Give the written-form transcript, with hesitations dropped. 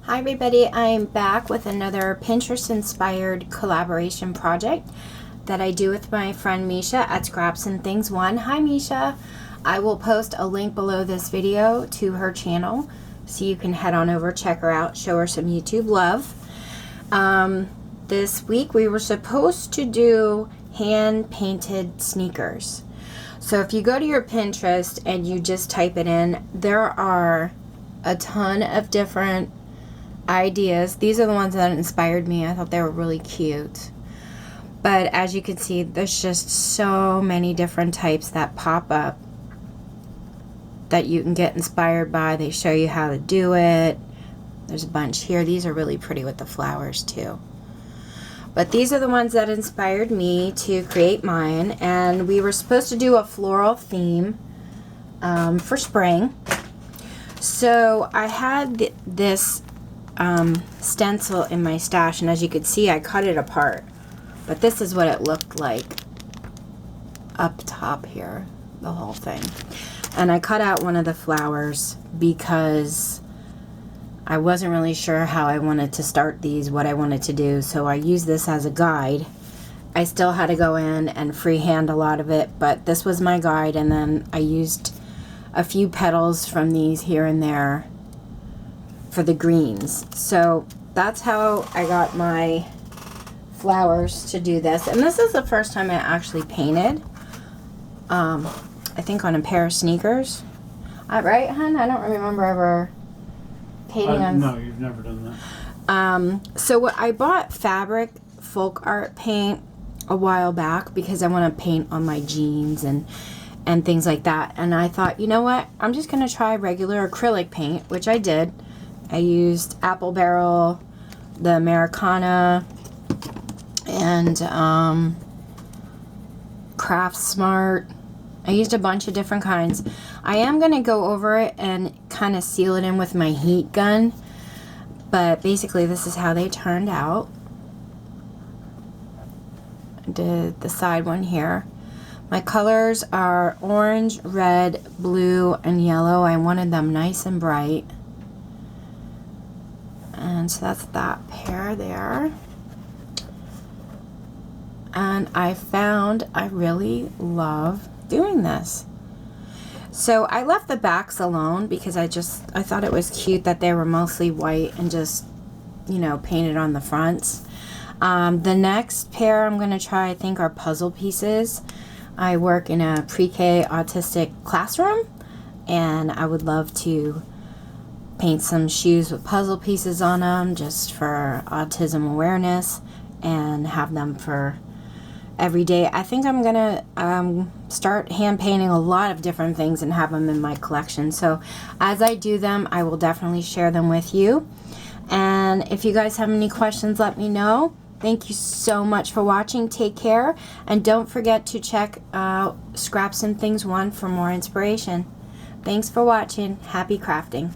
Hi everybody, I'm back with another Pinterest inspired collaboration project that I do with my friend Misha at ScrapsandThings1. Hi Misha! I will post a link below this video to her channel so you can head on over, check her out, show her some YouTube love. This week we were supposed to do hand painted sneakers. So if you go to your Pinterest and you just type it in, there are a ton of different ideas. These are the ones that inspired me. I thought they were really cute. But as you can see, there's just so many different types that pop up that you can get inspired by. They show you how to do it. There's a bunch here. These are really pretty with the flowers too. But these are the ones that inspired me to create mine. And we were supposed to do a floral theme for spring. So I had this stencil in my stash, and as you could see, I cut it apart. But this is what it looked like up top here, the whole thing. And I cut out one of the flowers because I wasn't really sure how I wanted to start these, what I wanted to do, so I used this as a guide. I still had to go in and freehand a lot of it, but this was my guide, and then I used a few petals from these here and there for the greens. So that's how I got my flowers to do this. And this is the first time I actually painted, I think on a pair of sneakers. Right, hon? I don't remember ever painting on... No, you've never done that. So I bought fabric folk art paint a while back because I want to paint on my jeans and things like that. And I thought, you know what? I'm just going to try regular acrylic paint, which I did. I used Apple Barrel, the Americana, and Craft Smart. I used a bunch of different kinds. I am going to go over it and kind of seal it in with my heat gun. But basically this is how they turned out. I did the side one here. My colors are orange, red, blue, and yellow. I wanted them nice and bright. And so that's that pair there. And I found I really love doing this. So I left the backs alone because I thought it was cute that they were mostly white and just, you know, painted on the fronts. The next pair I'm going to try, I think, are puzzle pieces. I work in a pre-K autistic classroom, and I would love to paint some shoes with puzzle pieces on them just for autism awareness and have them for every day. I think I'm gonna start hand painting a lot of different things and have them in my collection. So as I do them, I will definitely share them with you. And if you guys have any questions, let me know. Thank you so much for watching. Take care, and don't forget to check out Scraps and Things 1 for more inspiration. Thanks for watching. Happy crafting.